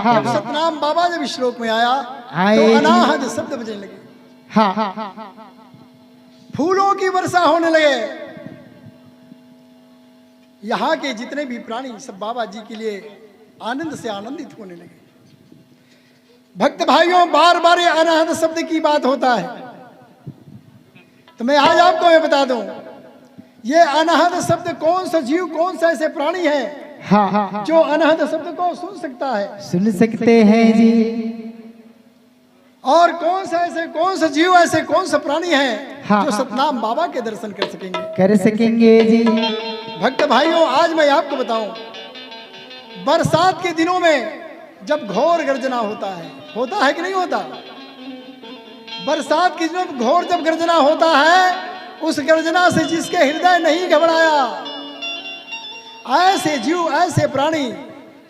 जब सतनाम बाबा जब इस श्लोक में आया तो अनाहत शब्द बजने लगे। फूलों की वर्षा होने लगे। यहाँ के जितने भी प्राणी सब बाबा जी के लिए आनंद से आनंदित होने लगे। भक्त भाइयों, बार बार ये अनाहत शब्द की बात होता है, तो मैं आज आपको मैं बता दूं, ये अनाहत शब्द कौन सा जीव, कौन सा ऐसे प्राणी है जो अनाहत शब्द को सुन सकता है, सुन सकते हैं जी। और कौन सा जीव ऐसे कौन सा प्राणी है जो सतनाम बाबा के दर्शन कर सकेंगे जी। भक्त भाइयों, आज मैं आपको बताऊं, बरसात के दिनों में जब घोर गर्जना होता है कि नहीं होता? बरसात के दिनों में घोर जब गर्जना होता है, उस गर्जना से जिसके हृदय नहीं घबराया, ऐसे जीव, ऐसे प्राणी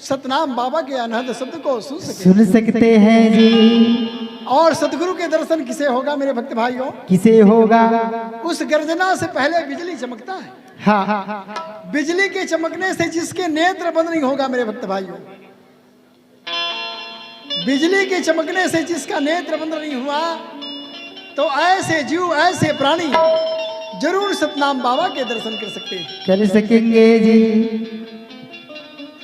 सतनाम बाबा के अनहद शब्द को सुन सकते हैं जी। और सतगुरु के दर्शन किसे होगा मेरे भक्त भाइयों? किसे होगा? उस गर्जना से पहले बिजली चमकता है। बिजली के चमकने से जिसके नेत्र बंद नहीं होगा मेरे भक्त भाइयों, बिजली के चमकने से जिसका नेत्र बंद नहीं हुआ, तो ऐसे जीव, ऐसे प्राणी जरूर सतनाम बाबा के दर्शन कर सकेंगे जी।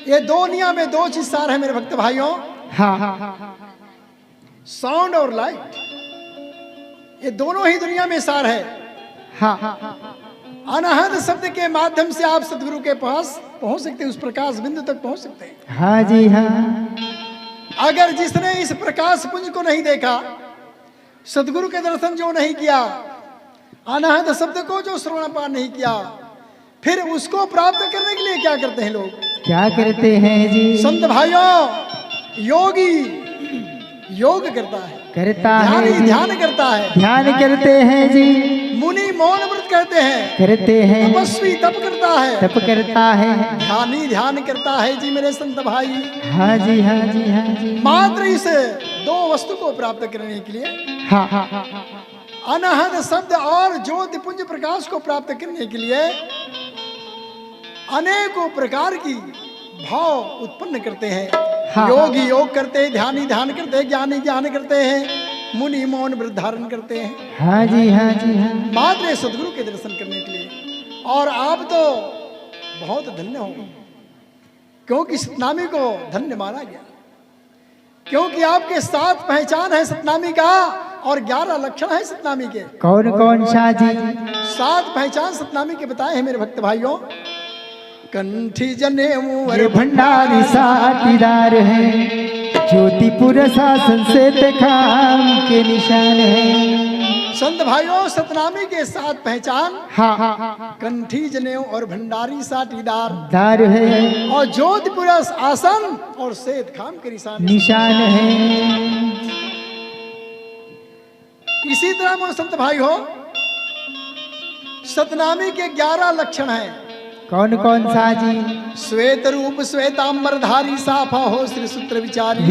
ये दुनिया में दो चीज सार है मेरे भक्त भाइयों, साउंड और लाइट। ये दोनों ही दुनिया में सार है। अनाहत शब्द के माध्यम से आप सदगुरु के पास पहुंच सकते हैं, उस प्रकाश बिंदु तक पहुंच सकते हैं। हाँ जी हाँ। अगर जिसने इस प्रकाश पुंज को नहीं देखा, सदगुरु के दर्शन जो नहीं किया, अनाहत शब्द को जो श्रवणपान नहीं किया, फिर उसको प्राप्त करने के लिए क्या करते हैं लोग? क्या करते हैं जी? संत भाइयों, योगी योग करता है, ध्यान करता है, ध्यान करते हैं जी। मुनि मौन व्रत करते हैं, तपस्वी तप करता है, ध्यानी ध्यान करता है जी मेरे संत भाई। हाँ जी हाँ जी हाँ जी। मात्र इस दो वस्तु को प्राप्त करने के लिए, अनाहत शब्द और ज्योति पुंज प्रकाश को प्राप्त करने के लिए अनेकों प्रकार की भाव उत्पन्न करते हैं। योगी योग करते हैं, ध्यानी ध्यान करते हैं, ज्ञानी ज्ञान करते हैं, मुनि मौन व्रत धारण करते हैं। हाँ जी हाँ जी हाँ। मात्र सदगुरु के दर्शन करने के लिए। और आप तो बहुत धन्य हो, क्योंकि सतनामी को धन्य माना गया, क्योंकि आपके 7 पहचान है सतनामी का और 11 लक्षण है सतनामी के। कौन कौन सा जी? 7 पहचान सतनामी के बताए हैं मेरे भक्त भाइयों। कंठी जनेऊ भंडारी साटीदार है, ज्योतिपुर शासन से काम के निशान है। संत भाइयों, सतनामी के 7 पहचान कंठी जनेऊ और भंडारी साटीदार है, और ज्योतिपुर आसन और श्वेत खाम के निशान है। इसी तरह संत भाई हो, सतनामी के 11 लक्षण हैं। कौन कौन सा जी? श्वेत रूप श्वेतांबर धारी, साफा हो श्री सूत्र विचारी,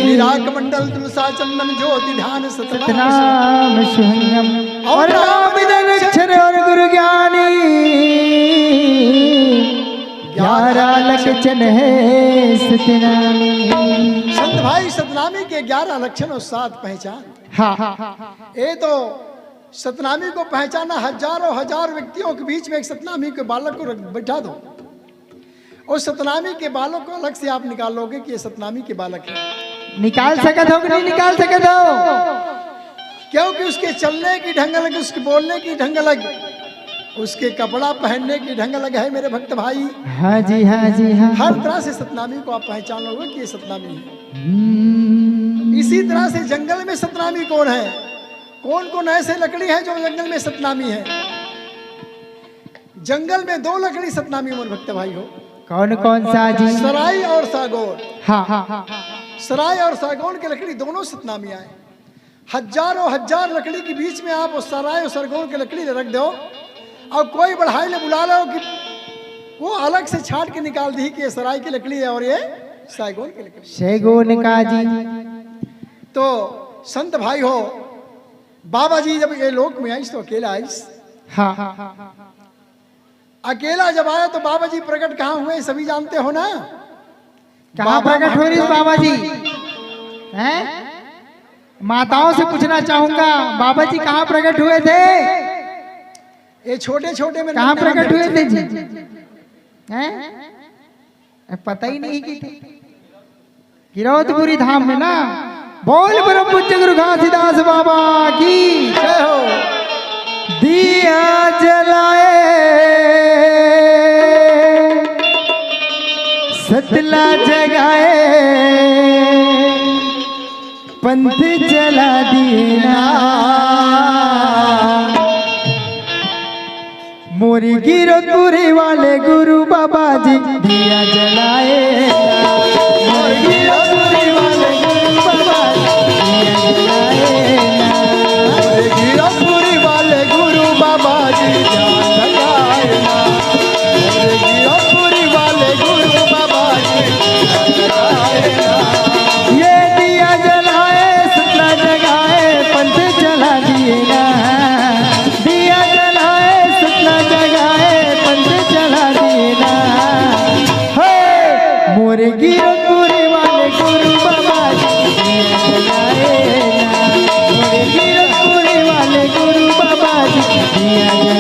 निराक मंडल तुलसा चंदन ज्योति ध्यान सतनाम शुभंगम, और नाम अक्षर और गुरु ज्ञानी 11 लक्षण है सतनामी। संत भाई, सतनामी के 11 लक्षण और 7 पहचान। ये तो सतनामी को पहचाना, हजारों हजार व्यक्तियों के बीच में एक सतनामी के बालक को बैठा दो, और सतनामी के बालक को अलग से आप निकाल लोगे कि ये सतनामी के बालक है। निकाल सकते हो कि नहीं निकाल सकते हो? क्योंकि उसके चलने की ढंग अलग, उसके बोलने की ढंग अलग, उसके कपड़ा पहनने की ढंग अलग है मेरे भक्त भाई। हाँ जी हाँ जी हाँ। हर तरह से सतनामी को आप पहचान लोगे कि ये सतनामी है। इसी तरह से जंगल में सतनामी कौन है? कौन कौन ऐसे लकड़ी है जो जंगल में सतनामी है? जंगल में 2 लकड़ी सतनामी मेरे भक्त भाई हो। कौन कौन सा जी? सराय और सागौन। हाँ। सराय और सागौन की लकड़ी दोनों सतनामी आए। हजारों हजार लकड़ी के बीच में आप सराय और सागौन की लकड़ी रख दो, और कोई बढ़ाई ले बुला लो कि वो अलग से छाट के निकाल दी कि ये सराय की लकड़ी है और ये सागौन की लकड़ी। सागौन का जी। तो संत भाई हो, बाबा जी जब ये लोक में आई तो अकेला आई। अकेला जब आया तो बाबा जी प्रकट कहाँ हुए सभी जानते हो ना? कहाँ प्रकट हुए इस बाबा जी हैं? माताओं से पूछना चाहूंगा, बाबा जी कहाँ प्रकट हुए थे? ये छोटे छोटे में कहाँ प्रकट हुए थे जी? हैं? पता ही नहीं कि गिरौदपुरी धाम में ना। बोल परम पूज्य गुरु घासीदास बाबा की जय हो। दिया जलाए सतला जगाए पंथ जला दीना मोरी गिरौदपुरी वाले गुरु बाबा जी दिया जलाए मोरी गिरौदपुरी वाले गुरु बाबा जी दिया जलाए गिरौदपुरी वाले गुरु बाबा जी ध्यान लगाए ना। गिरौदपुरी वाले गुरु बाबा जी ध्यान लगाए ना। ये दिया जलाए सतला जगाए पंथ जला दिए ना दिया जलाए सतला जगाए पंथ जला दिए ना हे मोरे गिरौदपुरी वाले गुरु बाबा जी दिया जलाए ना मोरे गिरौदपुरी वाले गुरु बाबा जी दिया